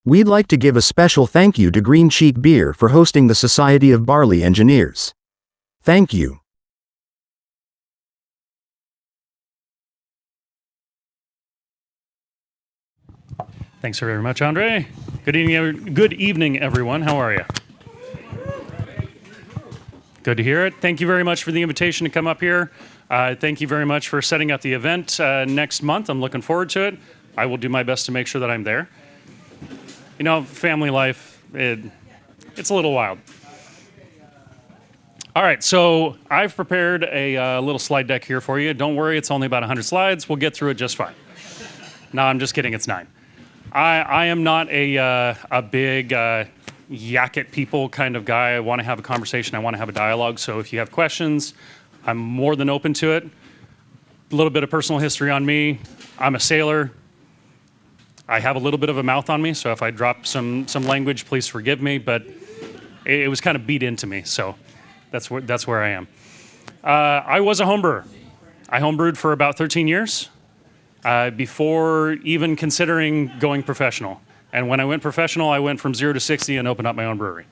We'd like to give a special thank you to Green Cheek Beer for hosting the Society of Barley Engineers. Thank you. Thanks very much, Andre. Good evening, everyone. How are you? Good to hear it. Thank you very much for the invitation to come up here. Thank you very much for setting up the event next month. I'm looking forward to it. I will do my best to make sure that I'm there. You know, family life, it's a little wild. All right, so I've prepared a little slide deck here for you. Don't worry, it's only about 100 slides. We'll get through it just fine. No, I'm just kidding, it's 9. I am not a big yak at people kind of guy. I want to have a conversation. I want to have a dialogue. So if you have questions, I'm more than open to it. A little bit of personal history on me. I'm a sailor. I have a little bit of a mouth on me, so if I drop some language, please forgive me. But it was kind of beat into me, so that's where I am. I was a home brewer. I homebrewed for about 13 years. Before even considering going professional. And when I went professional, I went from 0 to 60 and opened up my own brewery.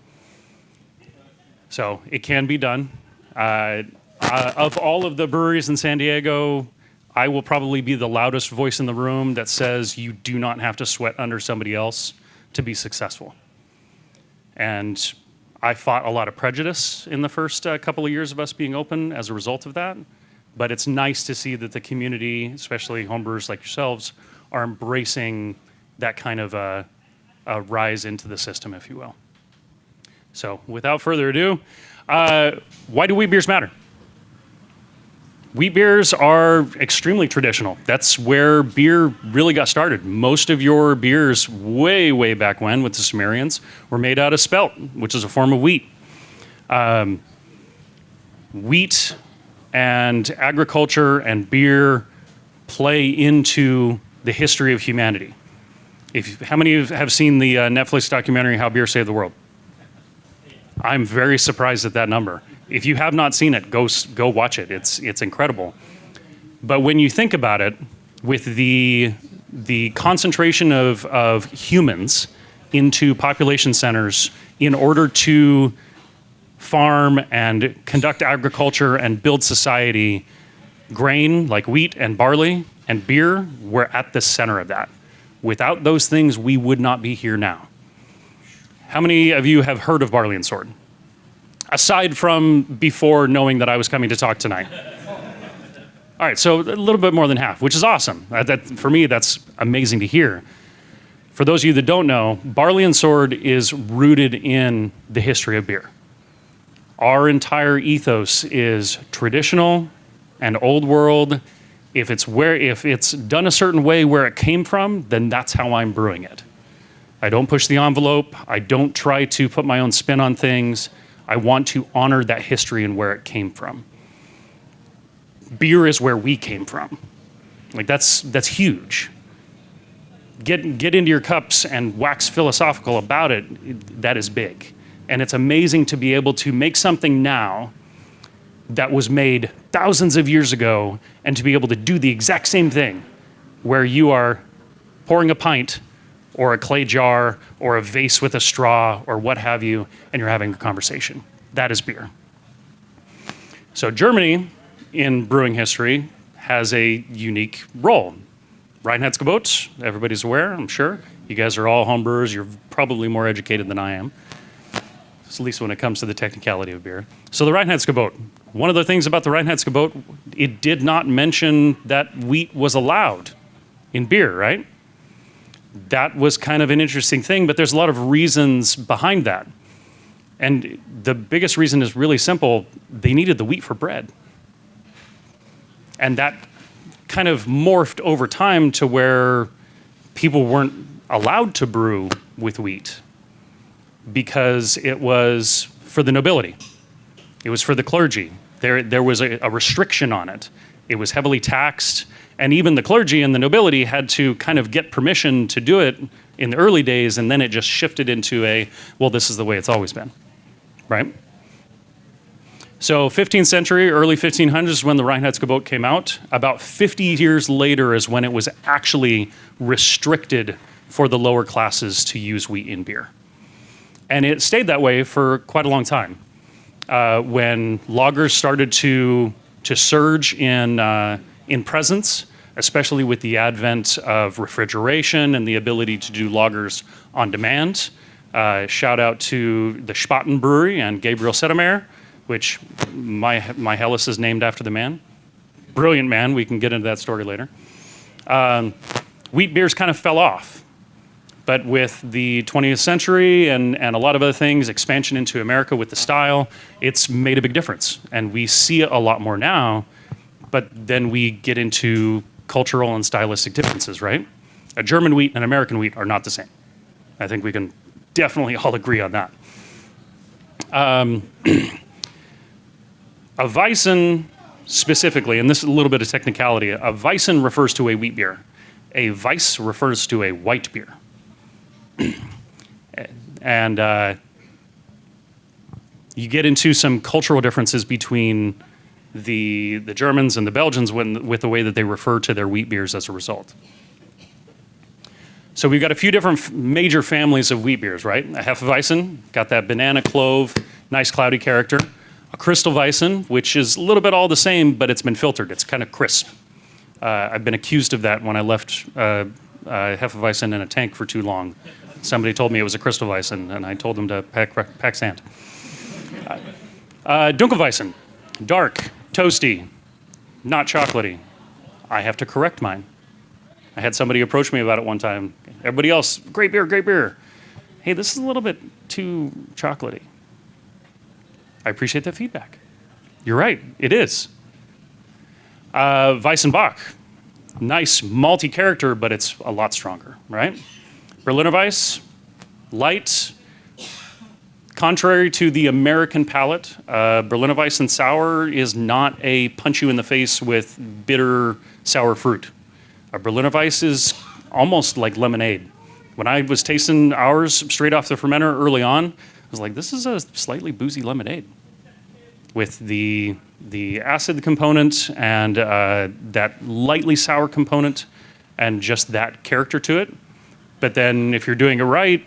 So it can be done. Of all of the breweries in San Diego, I will probably be the loudest voice in the room that says you do not have to sweat under somebody else to be successful. And I fought a lot of prejudice in the first couple of years of us being open as a result of that. But it's nice to see that the community, especially homebrewers like yourselves, are embracing that kind of a rise into the system, if you will. So without further ado, why do wheat beers matter? Wheat beers are extremely traditional. That's where beer really got started. Most of your beers way, way back when with the Sumerians were made out of spelt, which is a form of wheat. Wheat and agriculture and beer play into the history of humanity. How many of you have seen the Netflix documentary, How Beer Saved the World? I'm very surprised at that number. If you have not seen it, go watch it. It's incredible. But when you think about it, with the concentration of humans into population centers in order to farm and conduct agriculture and build society, grain like wheat and barley and beer were at the center of that. Without those things, we would not be here now. How many of you have heard of Barley and Sword? Aside from before knowing that I was coming to talk tonight. All right, so a little bit more than half, which is awesome. For me, that's amazing to hear. For those of you that don't know, Barley and Sword is rooted in the history of beer. Our entire ethos is traditional and old world. If it's done a certain way where it came from, then that's how I'm brewing it. I don't push the envelope. I don't try to put my own spin on things. I want to honor that history and where it came from. Beer is where we came from. Like that's huge. Get into your cups and wax philosophical about it. That is big. And it's amazing to be able to make something now that was made thousands of years ago and to be able to do the exact same thing where you are pouring a pint or a clay jar or a vase with a straw or what have you, and you're having a conversation. That is beer. So Germany in brewing history has a unique role. Reinheitsgebot, everybody's aware, I'm sure. You guys are all home brewers. You're probably more educated than I am. At least when it comes to the technicality of beer. So the Reinheitsgebot, one of the things about the Reinheitsgebot, it did not mention that wheat was allowed in beer, right? That was kind of an interesting thing, but there's a lot of reasons behind that. And the biggest reason is really simple. They needed the wheat for bread. And that kind of morphed over time to where people weren't allowed to brew with wheat, because it was for the nobility. It was for the clergy. There was a restriction on it. It was heavily taxed, and even the clergy and the nobility had to kind of get permission to do it in the early days, and then it just shifted into well, this is the way it's always been, right? So 15th century, early 1500s is when the Reinheitsgebot came out. About 50 years later is when it was actually restricted for the lower classes to use wheat in beer. And it stayed that way for quite a long time. When lagers started to surge in presence, especially with the advent of refrigeration and the ability to do lagers on demand. Shout out to the Spaten Brewery and Gabriel Sedemeyer, which my Helles is named after the man. Brilliant man, we can get into that story later. Wheat beers kind of fell off. But with the 20th century and a lot of other things, expansion into America with the style, it's made a big difference. And we see it a lot more now, but then we get into cultural and stylistic differences, right? A German wheat and American wheat are not the same. I think we can definitely all agree on that. A Weizen specifically, and this is a little bit of technicality, a Weizen refers to a wheat beer. A Weiss refers to a white beer. And you get into some cultural differences between the Germans and the Belgians with the way that they refer to their wheat beers as a result. So we've got a few different major families of wheat beers, right? A Hefeweizen, got that banana clove, nice cloudy character. A Crystalweizen, which is a little bit all the same, but it's been filtered. It's kind of crisp. I've been accused of that when I left Hefeweizen in a tank for too long. Somebody told me it was a Crystalweizen, and I told them to pack sand. Dunkelweizen, dark, toasty, not chocolatey. I have to correct mine. I had somebody approach me about it one time. Everybody else, great beer, great beer. Hey, this is a little bit too chocolatey. I appreciate that feedback. You're right, it is. Weissenbach, nice malty character, but it's a lot stronger, right? Berliner Weisse, light. Contrary to the American palate, Berliner Weissen sour is not a punch you in the face with bitter sour fruit. A Berliner Weisse is almost like lemonade. When I was tasting ours straight off the fermenter early on, I was like, this is a slightly boozy lemonade with the acid component and that lightly sour component and just that character to it. But then if you're doing it right,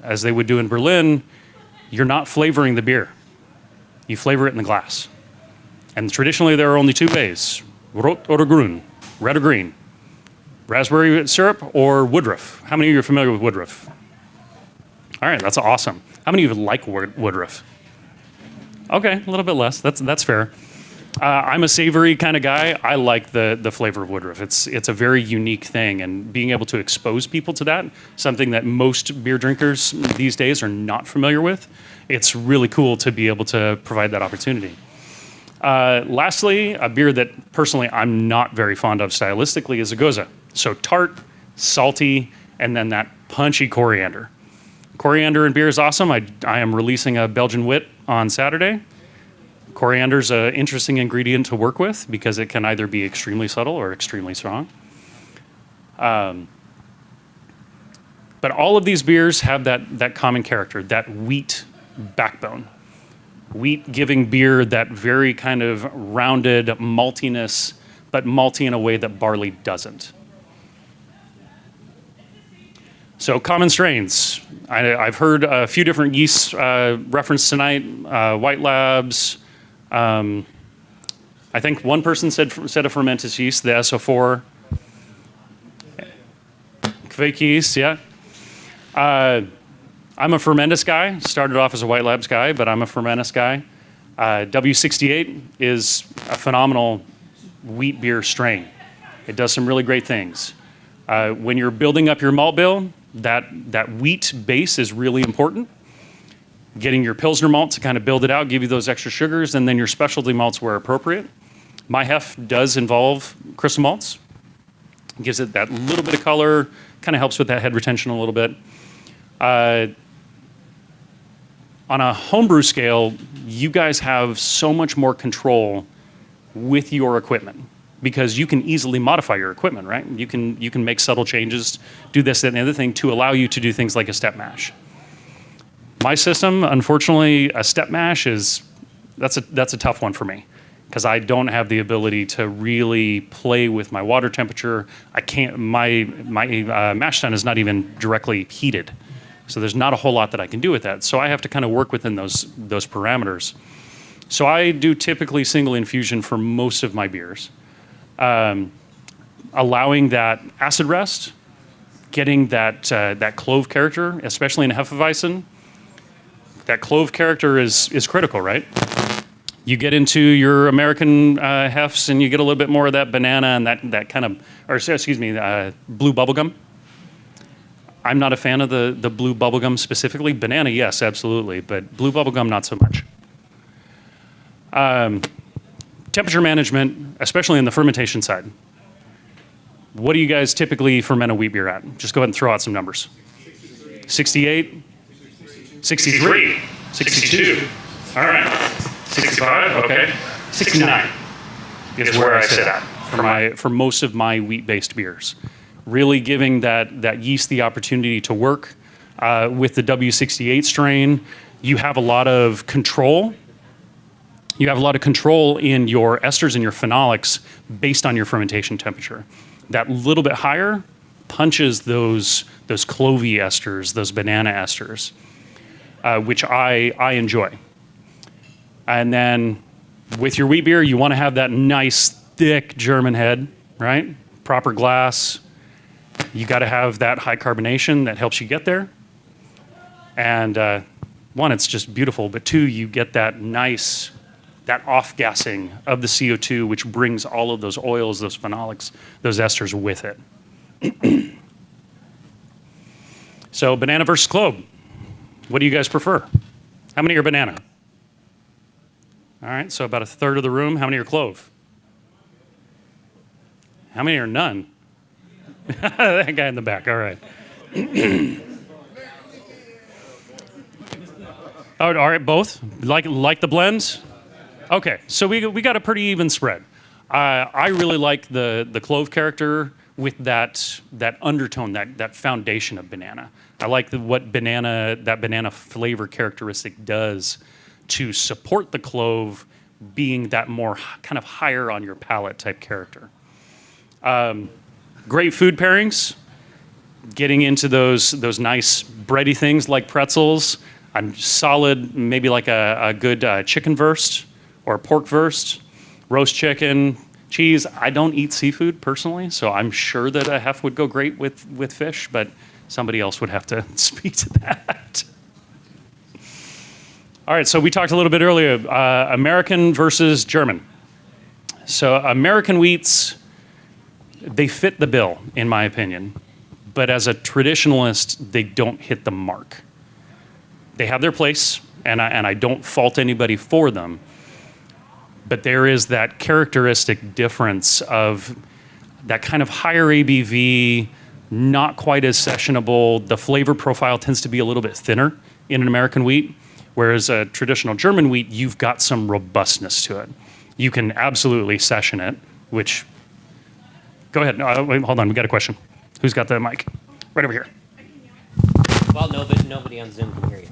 as they would do in Berlin, you're not flavoring the beer. You flavor it in the glass. And traditionally there are only two ways, Rot oder Grün, red or green. Raspberry syrup or Woodruff. How many of you are familiar with Woodruff? All right, that's awesome. How many of you like Woodruff? Okay, a little bit less, that's fair. I'm a savory kind of guy. I like the flavor of Woodruff. It's a very unique thing, and being able to expose people to that, something that most beer drinkers these days are not familiar with, it's really cool to be able to provide that opportunity. Lastly, a beer that personally I'm not very fond of stylistically is a Gose. So tart, salty, and then that punchy coriander. Coriander in beer is awesome. I am releasing a Belgian wit on Saturday. Coriander is an interesting ingredient to work with because it can either be extremely subtle or extremely strong. But all of these beers have that common character, that wheat backbone. Wheat giving beer that very kind of rounded maltiness, but malty in a way that barley doesn't. So common strains. I've heard a few different yeasts referenced tonight, White Labs. I think one person said a fermentous yeast, the SO4. Kveik yeast, yeah. I'm a fermentous guy. Started off as a White Labs guy, but I'm a fermentous guy. W68 is a phenomenal wheat beer strain. It does some really great things. When you're building up your malt bill, that wheat base is really important. Getting your Pilsner malt to kind of build it out, give you those extra sugars, and then your specialty malts where appropriate. My Hef does involve crystal malts. Gives it that little bit of color, kind of helps with that head retention a little bit. On a homebrew scale, you guys have so much more control with your equipment because you can easily modify your equipment, right? You can make subtle changes, do this, that, and the other thing to allow you to do things like a step mash. My system, unfortunately, a step mash that's a tough one for me. because I don't have the ability to really play with my water temperature. I can't. My mash tun is not even directly heated, so there's not a whole lot that I can do with that. So I have to kind of work within those parameters. So I do typically single infusion for most of my beers, allowing that acid rest, getting that clove character, especially in a Hefeweizen. That clove character is critical, right? You get into your American Hefs and you get a little bit more of that banana and that kind of, or excuse me, blue bubblegum. I'm not a fan of the blue bubblegum specifically. Banana, yes, absolutely, but blue bubblegum, not so much. Temperature management, especially in the fermentation side. What do you guys typically ferment a wheat beer at? Just go ahead and throw out some numbers. 68? 63? 62? All right. 65? Okay. 69 is where I sit at for most of my wheat-based beers. Really giving that yeast the opportunity to work. With the W68 strain, you have a lot of control. You have a lot of control in your esters and your phenolics based on your fermentation temperature. That little bit higher punches those clovey esters, those banana esters, which I enjoy. And then with your wheat beer, you want to have that nice, thick German head, right? Proper glass. You got to have that high carbonation that helps you get there. And one, it's just beautiful, but two, you get that nice, that off-gassing of the CO2, which brings all of those oils, those phenolics, those esters with it. So banana versus clove. What do you guys prefer? How many are banana? All right, so about a third of the room. How many are clove? How many are none? That guy in the back, all right. Oh, all right, both? Like the blends? Okay, so we got a pretty even spread. I really like the clove character with that undertone, that foundation of banana. I like what that banana flavor characteristic does to support the clove being that more kind of higher on your palate type character. Great food pairings, getting into those nice bready things like pretzels. I'm solid, maybe like a good chicken wurst or pork wurst, roast chicken, cheese. I don't eat seafood personally, so I'm sure that a hef would go great with fish, but somebody else would have to speak to that. All right, so we talked a little bit earlier, American versus German. So American wheats, they fit the bill, in my opinion, but as a traditionalist, they don't hit the mark. They have their place, and I don't fault anybody for them, but there is that characteristic difference of that kind of higher ABV, not quite as sessionable. The flavor profile tends to be a little bit thinner in an American wheat, whereas a traditional German wheat, you've got some robustness to it. You can absolutely session it, which, go ahead. Wait, hold on, we got a question. Who's got the mic? Right over here. Well, nobody on Zoom can hear you.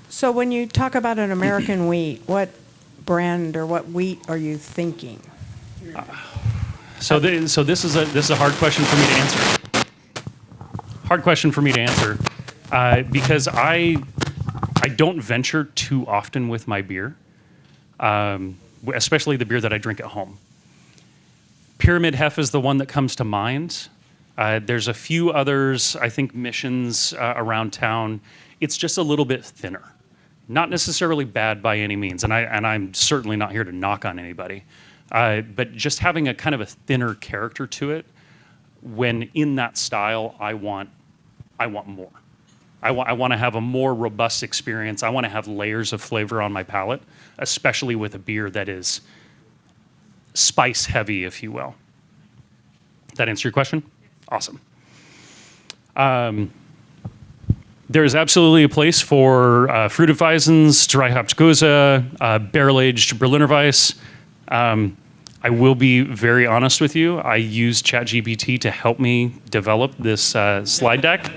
So when you talk about an American wheat, what brand or what wheat are you thinking? So this is a hard question for me to answer. Hard question for me to answer because I don't venture too often with my beer, especially the beer that I drink at home. Pyramid Hef is the one that comes to mind. There's a few others, I think missions around town. It's just a little bit thinner. Not necessarily bad by any means, and I'm certainly not here to knock on anybody. But just having a kind of a thinner character to it, when in that style, I want more. I want to have a more robust experience. I want to have layers of flavor on my palate, especially with a beer that is spice heavy, if you will. That answer your question? Awesome. There's absolutely a place for Hefeweizens, dry hopped Gose, barrel aged Berliner Weisse. I will be very honest with you. I used ChatGPT to help me develop this slide deck.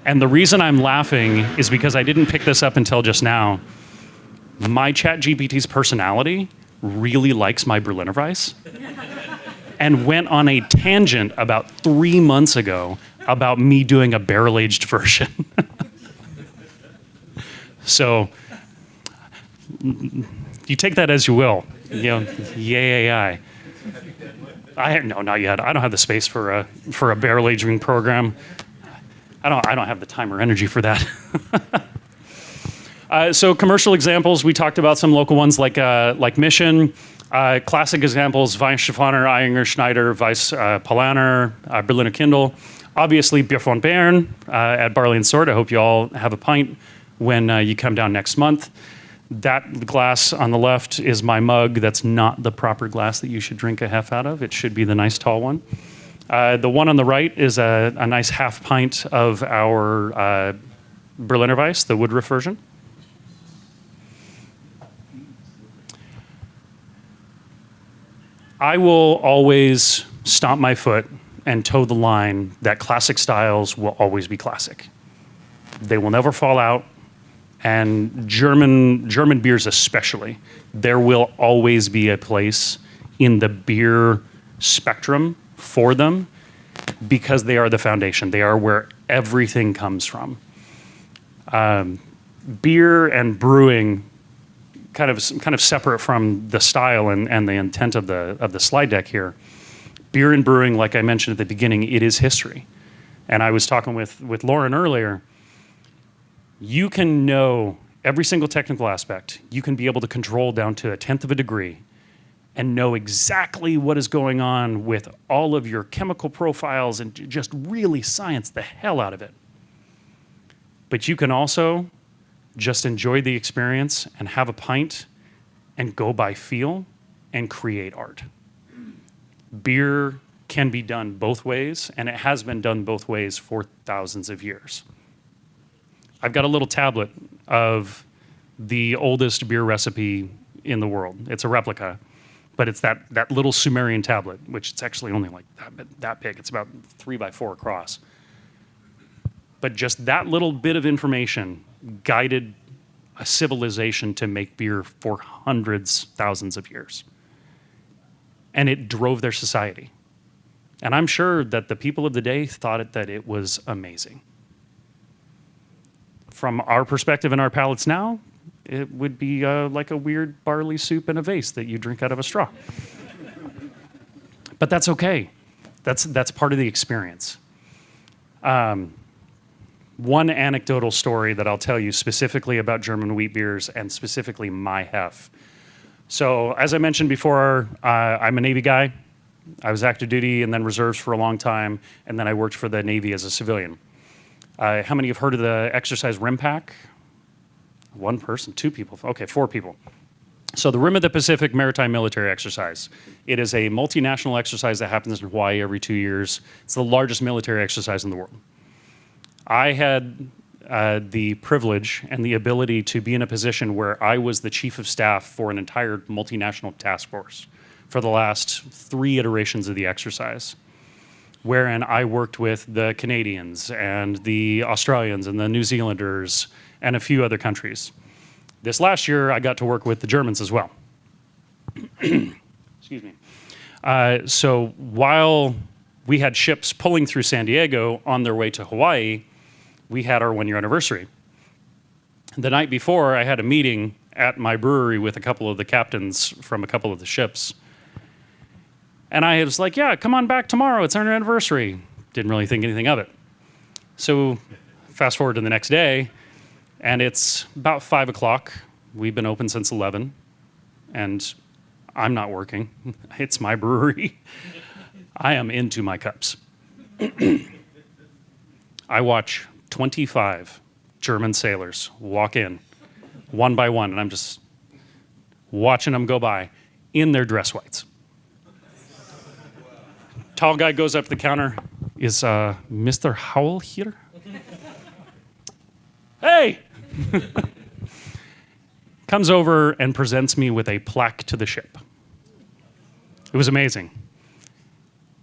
And the reason I'm laughing is because I didn't pick this up until just now. my ChatGPT's personality really likes my Berliner Weisse and went on a tangent about 3 months ago about me doing a barrel-aged version. So you take that as you will. You know, yay. No, not yet. I don't have the space for a barrel aging program. I don't have the time or energy for that. So commercial examples, we talked about some local ones like Mission. Classic examples: Weisschiffaner, Eyinger, Schneider, Weiss, Polaner, Berliner Kindle. Obviously, Bier von Bern at Barley and Sword. I hope you all have a pint when you come down next month. That glass on the left is my mug. That's not the proper glass that you should drink a Hef out of. It should be the nice tall one. The one on the right is a nice half pint of our Berliner Weisse, the Woodruff version. I will always stomp my foot and toe the line that classic styles will always be classic. They will never fall out. And German beers especially, there will always be a place in the beer spectrum for them because they are the foundation. They are where everything comes from. Beer and brewing, kind of separate from the style and the intent of the slide deck here. Beer and brewing, like I mentioned at the beginning, it is history. And I was talking with Lauren earlier. You can know every single technical aspect. You can be able to control down to 1/10 of a degree and know exactly what is going on with all of your chemical profiles and just really science the hell out of it. But you can also just enjoy the experience and have a pint and go by feel and create art. Beer can be done both ways, and it has been done both ways for thousands of years. I've got a little tablet of the oldest beer recipe in the world. It's a replica, but it's that little Sumerian tablet, which it's actually only like that big. It's about 3 by 4 across. But just that little bit of information guided a civilization to make beer for hundreds, thousands of years. And it drove their society. And I'm sure that the people of the day thought that it was amazing. From our perspective and our palates now, it would be like a weird barley soup in a vase that you drink out of a straw. But that's okay. That's part of the experience. One anecdotal story that I'll tell you specifically about German wheat beers and specifically my Hef. So as I mentioned before, I'm a Navy guy. I was active duty and then reserves for a long time, and then I worked for the Navy as a civilian. How many have heard of the exercise RIMPAC? One person, 2 people, okay, 4 people. So the Rim of the Pacific Maritime Military Exercise. It is a multinational exercise that happens in Hawaii every 2 years. It's the largest military exercise in the world. I had the privilege and the ability to be in a position where I was the chief of staff for an entire multinational task force for the last 3 iterations of the exercise, wherein I worked with the Canadians and the Australians and the New Zealanders and a few other countries. This last year, I got to work with the Germans as well. Excuse me. So while we had ships pulling through San Diego on their way to Hawaii, we had our 1-year anniversary. The night before, I had a meeting at my brewery with a couple of the captains from a couple of the ships. And I was like, yeah, come on back tomorrow. It's our anniversary. Didn't really think anything of it. So fast forward to the next day, and it's about 5 o'clock. We've been open since 11, and I'm not working. It's my brewery. I am into my cups. I watch 25 German sailors walk in, one by one, and I'm just watching them go by in their dress whites. Tall guy goes up to the counter. Is Mr. Howell here? Hey! Comes over and presents me with a plaque to the ship. It was amazing.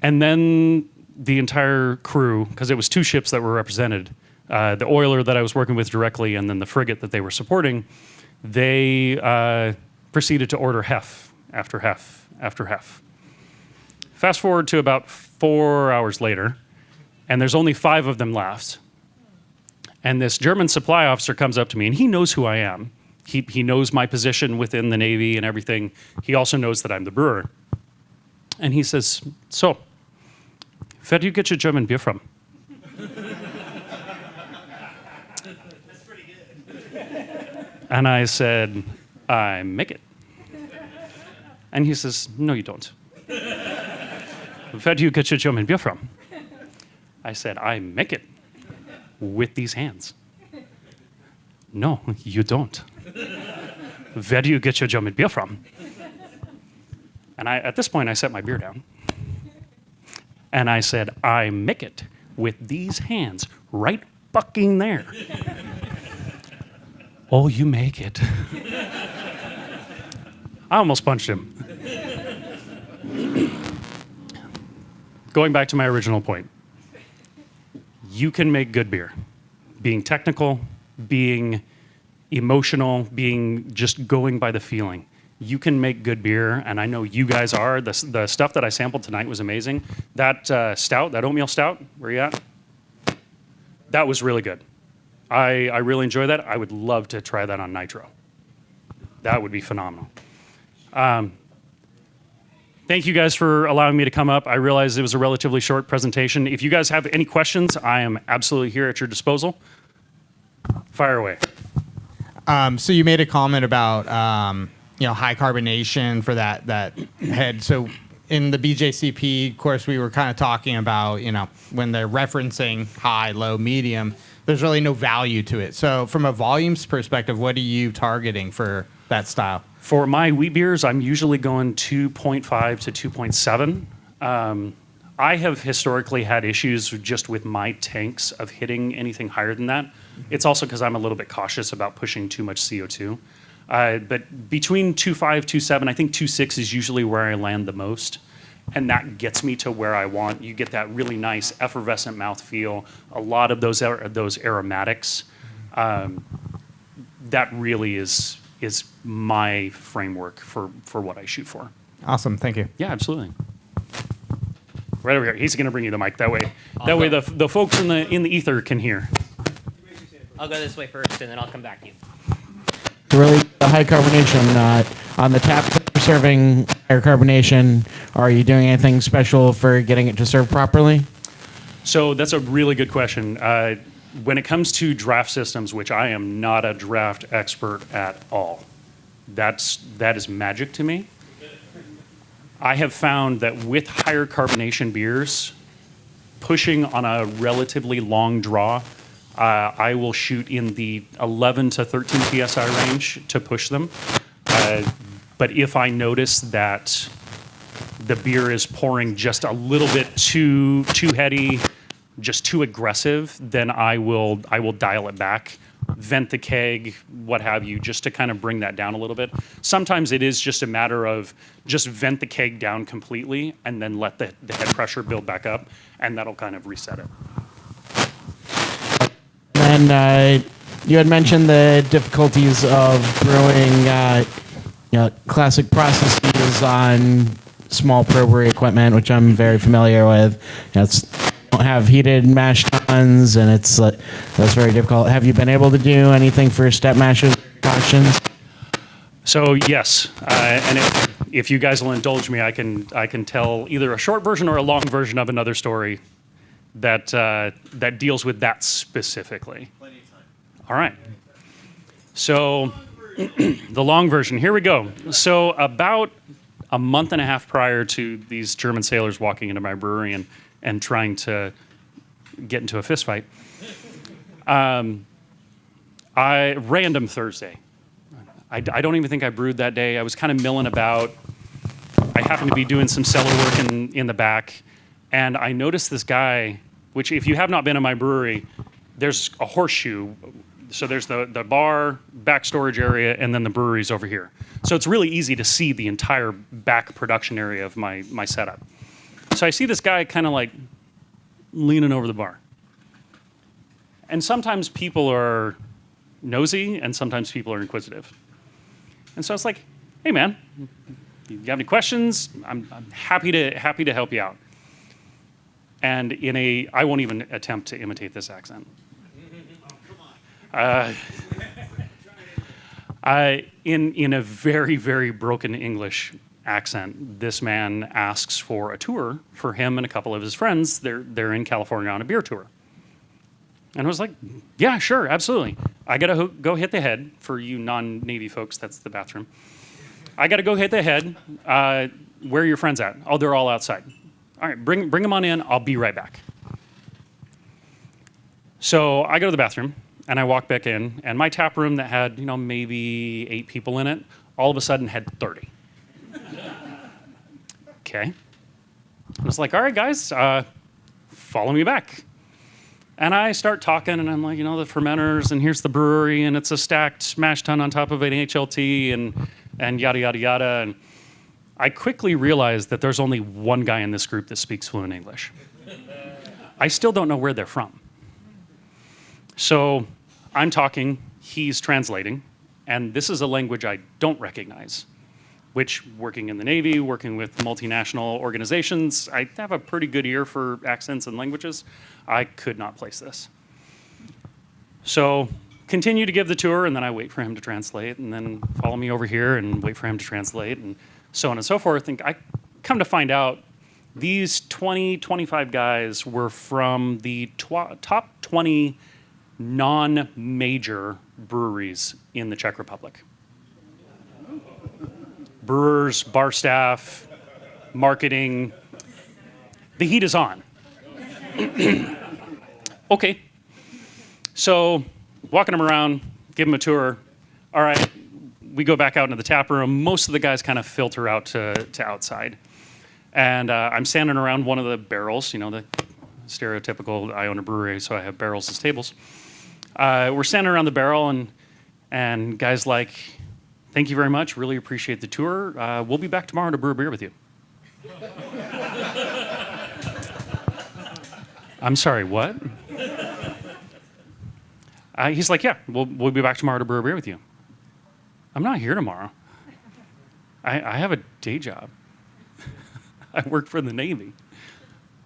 And then the entire crew, because it was 2 ships that were represented, the oiler that I was working with directly and then the frigate that they were supporting, They proceeded to order hef after hef after hef. Fast forward to about 4 hours later, and there's only 5 of them left. And this German supply officer comes up to me, and he knows who I am. He knows my position within the Navy and everything. He also knows that I'm the brewer. And he says, so, where do you get your German beer from? That's pretty good. And I said, I make it. And he says, no, you don't. Where do you get your German beer from? I said, I make it with these hands. No, you don't. Where do you get your German beer from? And at this point, I set my beer down. And I said, I make it with these hands right fucking there. Oh, you make it. I almost punched him. Going back to my original point, you can make good beer. Being technical, being emotional, being just going by the feeling. You can make good beer, and I know you guys are. The stuff that I sampled tonight was amazing. That stout, that oatmeal stout, where you at? That was really good. I really enjoy that. I would love to try that on nitro. That would be phenomenal. Thank you guys for allowing me to come up. I realize it was a relatively short presentation. If you guys have any questions, I am absolutely here at your disposal. Fire away. So you made a comment about high carbonation for that head. So in the BJCP course, we were kind of talking about when they're referencing high, low, medium, there's really no value to it. So from a volumes perspective, what are you targeting for that style? For my wheat beers, I'm usually going 2.5 to 2.7. I have historically had issues just with my tanks of hitting anything higher than that. It's also because I'm a little bit cautious about pushing too much CO2. But between 2.5, 2.7, I think 2.6 is usually where I land the most. And that gets me to where I want. You get that really nice effervescent mouthfeel, a lot of those aromatics. That really is my framework for what I shoot for. Awesome, thank you. Yeah, absolutely. Right over here. He's going to bring you the mic that way. The folks in the ether can hear. I'll go this way first, and then I'll come back to you. Really, the high carbonation on the tap for serving higher carbonation. Are you doing anything special for getting it to serve properly? So that's a really good question. When it comes to draft systems, which I am not a draft expert at all, that is magic to me. I have found that with higher carbonation beers, pushing on a relatively long draw, I will shoot in the 11 to 13 PSI range to push them. But if I notice that the beer is pouring just a little bit too heady, just too aggressive, then I will dial it back, vent the keg, what have you, just to kind of bring that down a little bit. Sometimes it is just a matter of just vent the keg down completely and then let the head pressure build back up, and that'll kind of reset it. And you had mentioned the difficulties of brewing classic processes on small brewery equipment, which I'm very familiar with. Don't have heated mash tuns, and that's very difficult. Have you been able to do anything for step mashes concoctions? So yes, and if you guys will indulge me, I can tell either a short version or a long version of another story that deals with that specifically. Plenty of time. All right. So the long version. Here we go. So about a month and a half prior to these German sailors walking into my brewery and trying to get into a fist fight, random Thursday. I don't even think I brewed that day. I was kind of milling about. I happened to be doing some cellar work in the back, and I noticed this guy, which if you have not been in my brewery, there's a horseshoe. So there's the bar, back storage area, and then the brewery's over here. So it's really easy to see the entire back production area of my setup. So I see this guy kind of like leaning over the bar. And sometimes people are nosy and sometimes people are inquisitive. And so I was like, hey man, you have any questions? I'm happy to help you out. And I won't even attempt to imitate this accent. In a very, very broken English accent, this man asks for a tour for him and a couple of his friends. They're in California on a beer tour. And I was like, yeah, sure, absolutely. I got to go hit the head. For you non-Navy folks, that's the bathroom. I got to go hit the head. Where are your friends at? Oh, they're all outside. All right, bring them on in. I'll be right back. So I go to the bathroom, and I walk back in, and my tap room that had, maybe 8 people in it, all of a sudden had 30. Okay. I was like, all right, guys, follow me back. And I start talking, and I'm like, the fermenters, and here's the brewery, and it's a stacked mash tun on top of an HLT, and yada, yada, yada. And I quickly realized that there's only one guy in this group that speaks fluent English. I still don't know where they're from. So I'm talking, he's translating, and this is a language I don't recognize, which, working in the Navy, working with multinational organizations, I have a pretty good ear for accents and languages. I could not place this. So continue to give the tour, and then I wait for him to translate, and then follow me over here and wait for him to translate, and so on and so forth. And I come to find out these 20, 25 guys were from the top 20 non-major breweries in the Czech Republic. Brewers, bar staff, marketing. The heat is on. Okay. So walking them around, give them a tour. All right, we go back out into the tap room. Most of the guys kind of filter out to outside. And I'm standing around one of the barrels, the stereotypical, I own a brewery, so I have barrels as tables. We're standing around the barrel, and guys like, thank you very much, really appreciate the tour. We'll be back tomorrow to brew a beer with you. I'm sorry, what? He's like, yeah, we'll be back tomorrow to brew a beer with you. I'm not here tomorrow. I have a day job. I work for the Navy.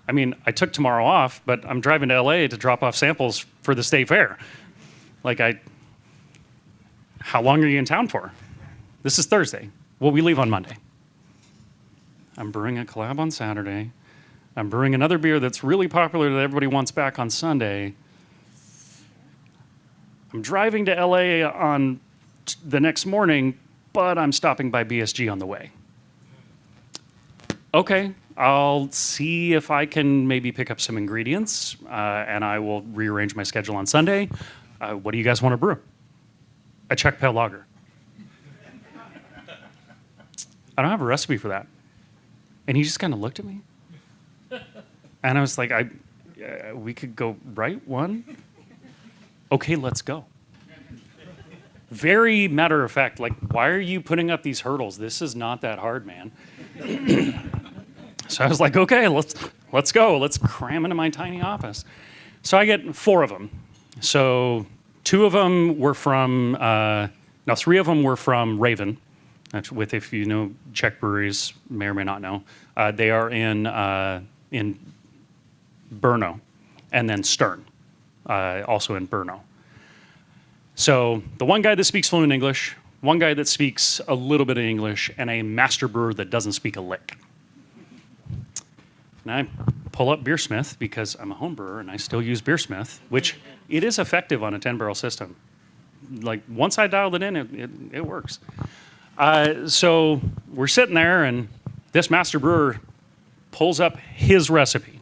I mean, I took tomorrow off, but I'm driving to LA to drop off samples for the state fair. How long are you in town for? This is Thursday. Well, we leave on Monday. I'm brewing a collab on Saturday. I'm brewing another beer that's really popular that everybody wants back on Sunday. I'm driving to LA on the next morning, but I'm stopping by BSG on the way. Okay, I'll see if I can maybe pick up some ingredients, and I will rearrange my schedule on Sunday. What do you guys want to brew? A Czech pale lager. I don't have a recipe for that. And he just kind of looked at me. And I was like, we could go right one? Okay, let's go. Very matter of fact, why are you putting up these hurdles? This is not that hard, man. So I was like, okay, let's go. Let's cram into my tiny office. So I get 4 of them. So 2 of them were from, 3 of them were from Raven, with, if you know Czech breweries, may or may not know. They are in Brno, and then Stern, also in Brno. So the one guy that speaks fluent English, one guy that speaks a little bit of English, and a master brewer that doesn't speak a lick. And I pull up Beersmith because I'm a home brewer and I still use Beersmith, which it is effective on a 10-barrel system. Once I dialed it in, it works. So we're sitting there, and this master brewer pulls up his recipe,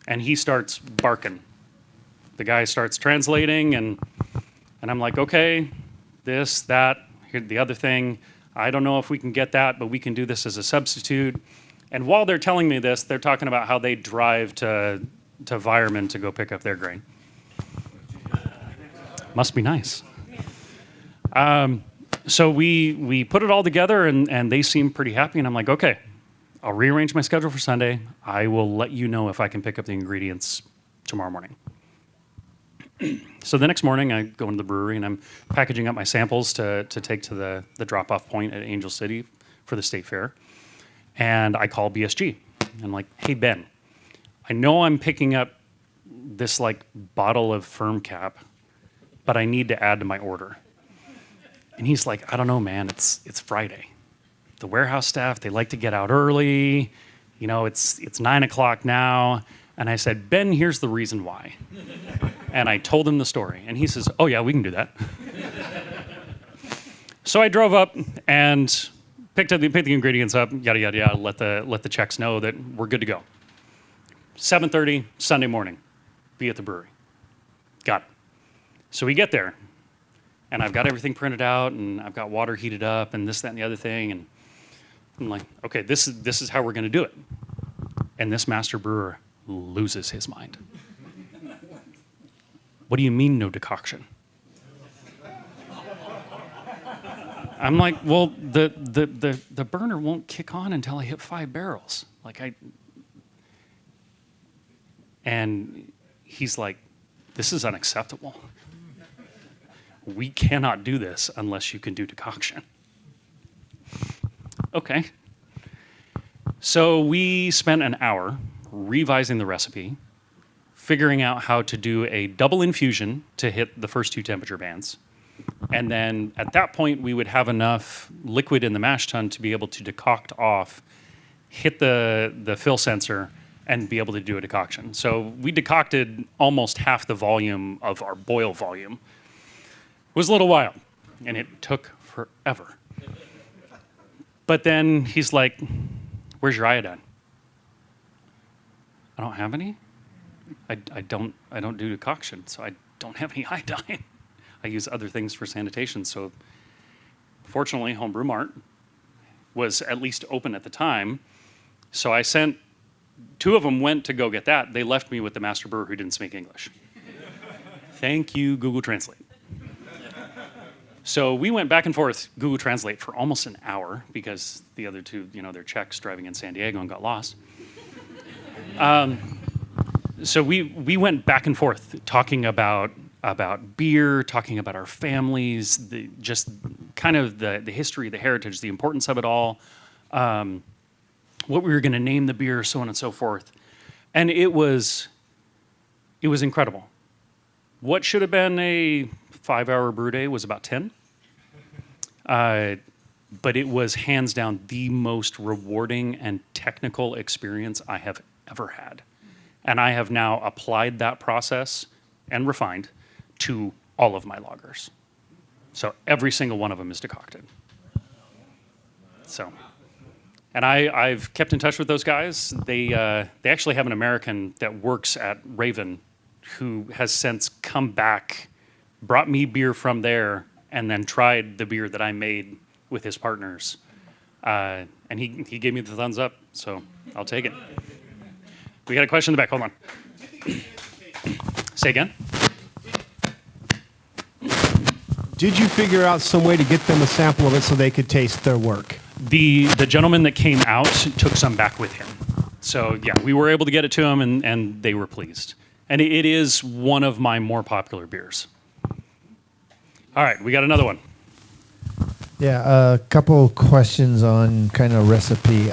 and he starts barking. The guy starts translating, and I'm like, okay, this, that, here, the other thing. I don't know if we can get that, but we can do this as a substitute. And while they're telling me this, they're talking about how they drive to Weirman to go pick up their grain. Must be nice. So we put it all together, and they seem pretty happy, and I'm like, okay, I'll rearrange my schedule for Sunday. I will let you know if I can pick up the ingredients tomorrow morning. So the next morning, I go into the brewery and I'm packaging up my samples to take to the drop-off point at Angel City for the state fair. And I call BSG. I'm like, hey, Ben, I know I'm picking up this like bottle of firm cap, but I need to add to my order. And he's like, I don't know, man, it's Friday. The warehouse staff, they like to get out early. You know, it's 9 o'clock now. And I said, Ben, here's the reason why. And I told him the story. And he says, oh, yeah, we can do that. So I drove up and picked the ingredients up, yada, yada, yada, let the checks know that we're good to go. 7:30, Sunday morning, be at the brewery. Got it. So we get there, and I've got everything printed out, and I've got water heated up, and this, that, and the other thing. And I'm like, okay, this is how we're going to do it. And this master brewer loses his mind. What do you mean no decoction? I'm like, well, the burner won't kick on until I hit 5 barrels. And he's like, this is unacceptable. We cannot do this unless you can do decoction. Okay. So we spent an hour revising the recipe, figuring out how to do a double infusion to hit the first 2 temperature bands. And then at that point, we would have enough liquid in the mash tun to be able to decoct off, hit the fill sensor, and be able to do a decoction. So we decocted almost half the volume of our boil volume. It was a little wild, and it took forever. But then he's like, where's your iodine? I don't have any. I don't do decoction, so I don't have any iodine. I use other things for sanitation. So fortunately, Homebrew Mart was at least open at the time. So I sent, 2 of them went to go get that. They left me with the master brewer who didn't speak English. Thank you, Google Translate. So we went back and forth, Google Translate, for almost an hour because the other 2, they're Czechs driving in San Diego and got lost. So we went back and forth talking about beer, talking about our families, just kind of the history, the heritage, the importance of it all, what we were going to name the beer, so on and so forth. And it was incredible. What should have been a 5-hour brew day was about 10. But it was hands down the most rewarding and technical experience I have ever had. And I have now applied that process and refined to all of my lagers. So every single one of them is decocted. So, and I've kept in touch with those guys. They actually have an American that works at Raven who has since come back, brought me beer from there, and then tried the beer that I made with his partners. And he gave me the thumbs up, so I'll take it. We got a question in the back. Hold on. Say again? Did you figure out some way to get them a sample of it so they could taste their work? The gentleman that came out took some back with him. So yeah, we were able to get it to him, and they were pleased. And it is one of my more popular beers. All right, we got another one. Yeah, a couple questions on kind of recipe.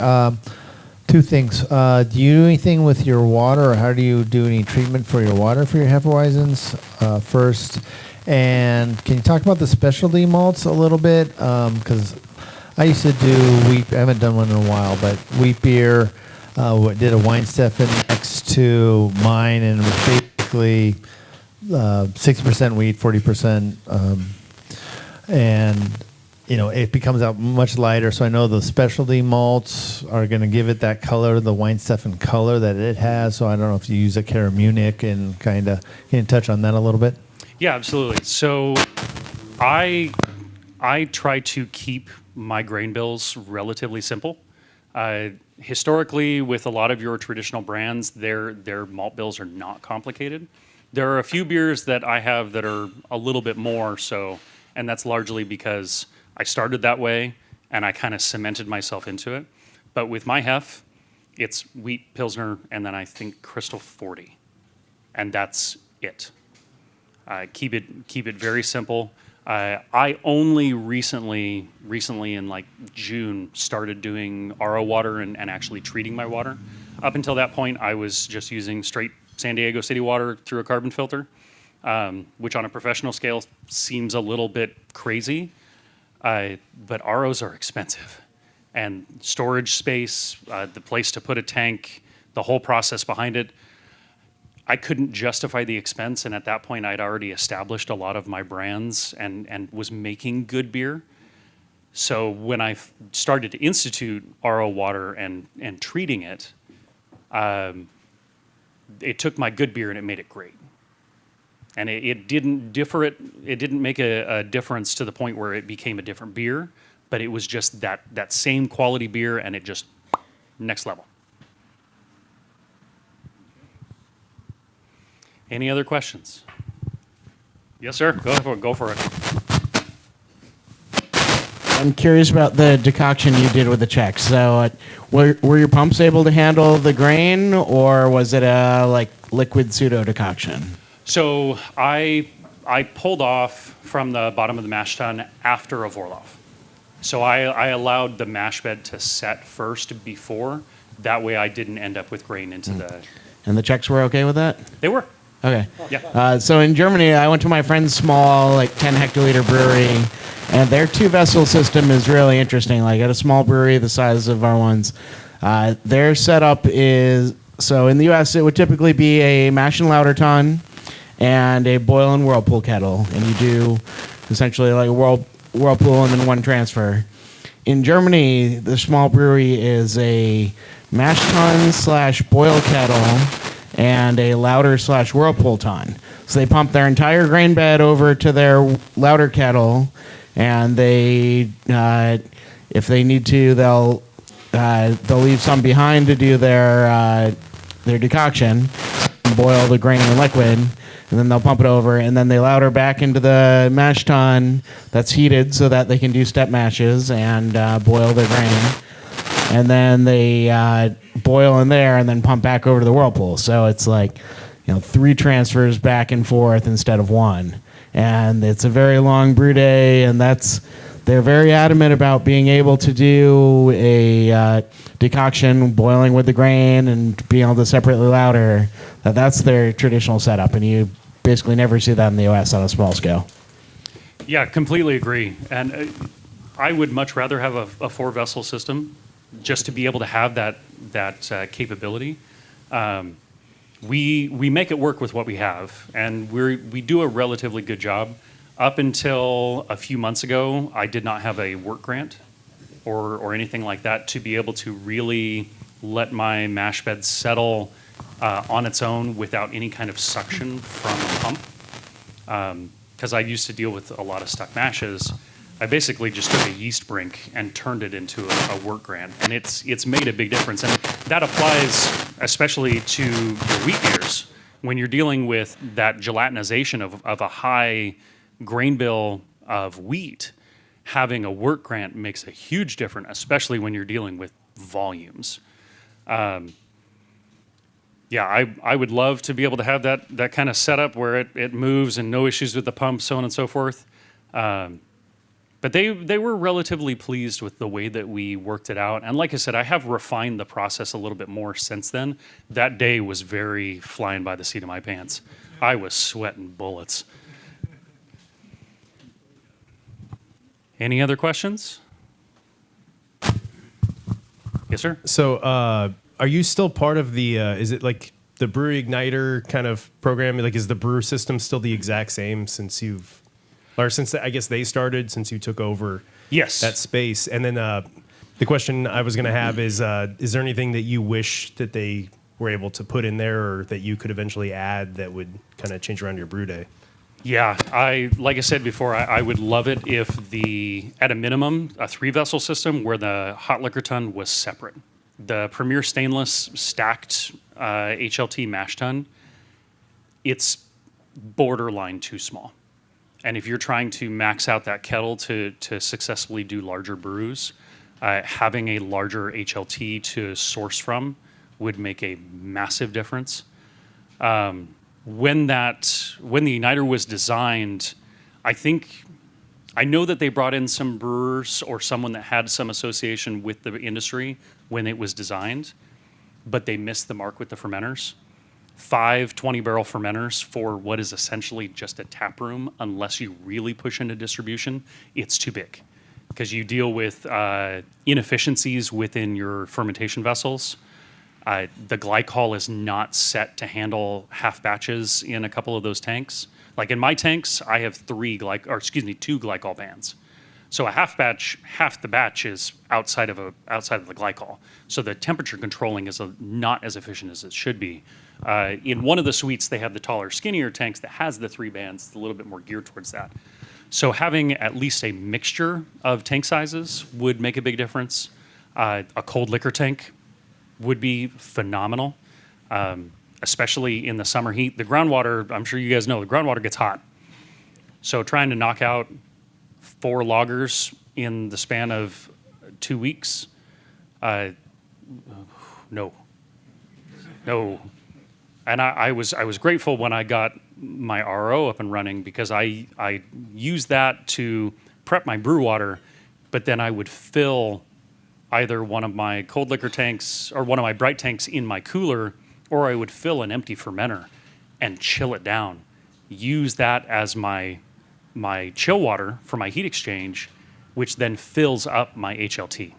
2 things. Do you do anything with your water, or how do you do any treatment for your water for your Hefeweizens first? And can you talk about the specialty malts a little bit? Because I used to do wheat. I haven't done one in a while, but wheat beer. Did a Weinsteffen next to mine, and it was basically 60% wheat, 40%, and it becomes out much lighter. So I know the specialty malts are going to give it that color, the Weinsteffen color that it has. So I don't know if you use a Cara Munich and kind of can you touch on that a little bit? Yeah, absolutely. So I try to keep my grain bills relatively simple. Historically, with a lot of your traditional brands, their malt bills are not complicated. There are a few beers that I have that are a little bit more so, and that's largely because I started that way and I kind of cemented myself into it. But with my Hef, it's wheat Pilsner and then I think Crystal 40, and that's it. Keep it very simple. I only recently in like June started doing RO water and actually treating my water. Up until that point, I was just using straight San Diego City water through a carbon filter, which on a professional scale seems a little bit crazy. But ROs are expensive, and storage space, the place to put a tank, the whole process behind it. I couldn't justify the expense, and at that point, I'd already established a lot of my brands and was making good beer. So when I started to institute RO water and treating it, it took my good beer and it made it great. And it didn't make a difference to the point where it became a different beer, but it was just that same quality beer, and it just next level. Any other questions? Yes, sir. Go for it. I'm curious about the decoction you did with the Czechs. So, were your pumps able to handle the grain, or was it a like liquid pseudo decoction? So I pulled off from the bottom of the mash tun after a Vorlauf. So I allowed the mash bed to set first before. That way I didn't end up with grain into the... And the Czechs were okay with that? They were. Okay. Yeah. So in Germany, I went to my friend's small, like 10 hectoliter brewery, and their 2-vessel system is really interesting. Like at a small brewery the size of our ones, their setup is, so in the U.S. it would typically be a mash and lauter tun and a boil and whirlpool kettle, and you do essentially like a whirlpool and then one transfer. In Germany, the small brewery is a mash tun / boil kettle and a lauter / whirlpool tun. So they pump their entire grain bed over to their lauter kettle, and they, if they need to, they'll leave some behind to do their decoction, boil the grain in liquid, and then they'll pump it over, and then they lauter back into the mash tun that's heated so that they can do step mashes and boil their grain. And then they boil in there and then pump back over to the whirlpool. So it's like, 3 transfers back and forth instead of 1. And it's a very long brew day, and they're very adamant about being able to do a decoction, boiling with the grain and being able to separately lauter. That's their traditional setup, and you basically never see that in the U.S. on a small scale. Yeah, completely agree. And I would much rather have a 4-vessel system just to be able to have that capability. We make it work with what we have, and we do a relatively good job. Up until a few months ago, I did not have a work grant or anything like that to be able to really let my mash bed settle on its own without any kind of suction from a pump. Because I used to deal with a lot of stuck mashes. I basically just took a yeast brink and turned it into a work grant, and it's made a big difference. And that applies especially to your wheat beers when you're dealing with that gelatinization of a high grain bill of wheat. Having a work grant makes a huge difference, especially when you're dealing with volumes. I would love to be able to have that kind of setup where it moves and no issues with the pump, so on and so forth. But they were relatively pleased with the way that we worked it out. And like I said, I have refined the process a little bit more since then. That day was very flying by the seat of my pants. I was sweating bullets. Any other questions? Yes, sir? So, are you still part of the, is it like the Brewery Igniter kind of program? Like, is the brewer system still the exact same since I guess they started, since you took over Yes. that space? And then the question I was going to have is there anything that you wish that they were able to put in there or that you could eventually add that would kind of change around your brew day? Yeah, like I said before, I would love it if at a minimum, a 3-vessel system where the hot liquor tun was separate. The Premier Stainless stacked HLT mash tun, it's borderline too small. And if you're trying to max out that kettle to successfully do larger brews, having a larger HLT to source from would make a massive difference. when the igniter was designed, I know that they brought in some brewers or someone that had some association with the industry when it was designed, but they missed the mark with the fermenters. 5 20-barrel fermenters for what is essentially just a tap room, unless you really push into distribution, it's too big. Because you deal with inefficiencies within your fermentation vessels. The glycol is not set to handle half batches in a couple of those tanks. Like in my tanks, I have 2 glycol bands. So a half the batch is outside of the glycol. So the temperature controlling is not as efficient as it should be. In one of the suites, they have the taller, skinnier tanks that has the 3 bands. It's a little bit more geared towards that. So having at least a mixture of tank sizes would make a big difference. A cold liquor tank would be phenomenal, especially in the summer heat. The groundwater, I'm sure you guys know, the groundwater gets hot. So trying to knock out 4 lagers in the span of 2 weeks, no. And I was grateful when I got my RO up and running, because I used that to prep my brew water, but then I would fill either one of my cold liquor tanks or one of my bright tanks in my cooler, or I would fill an empty fermenter and chill it down. Use that as my chill water for my heat exchange, which then fills up my HLT.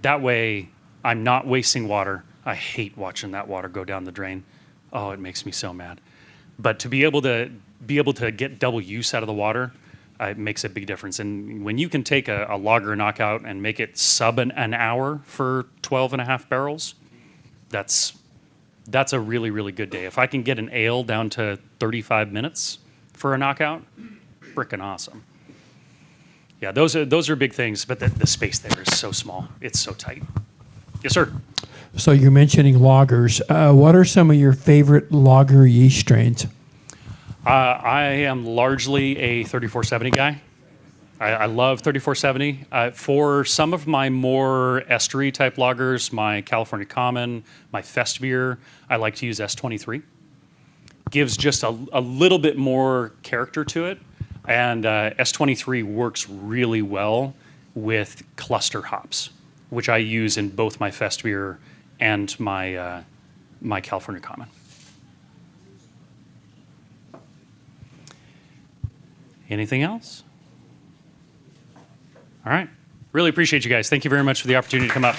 That way, I'm not wasting water. I hate watching that water go down the drain. Oh, it makes me so mad. But to be able to get double use out of the water, it makes a big difference. And when you can take a lager knockout and make it sub an hour for 12 and a half barrels, that's a really, really good day. If I can get an ale down to 35 minutes for a knockout, frickin' awesome. Yeah, those are big things, but the space there is so small. It's so tight. Yes, sir. So you're mentioning lagers. What are some of your favorite lager yeast strains? I am largely a 3470 guy. I love 3470. For some of my more estery type lagers, my California Common, my Fest beer, I like to use S23. Gives just a little bit more character to it. And S23 works really well with cluster hops, which I use in both my Fest beer and my California Common. Anything else? All right. Really appreciate you guys. Thank you very much for the opportunity to come up.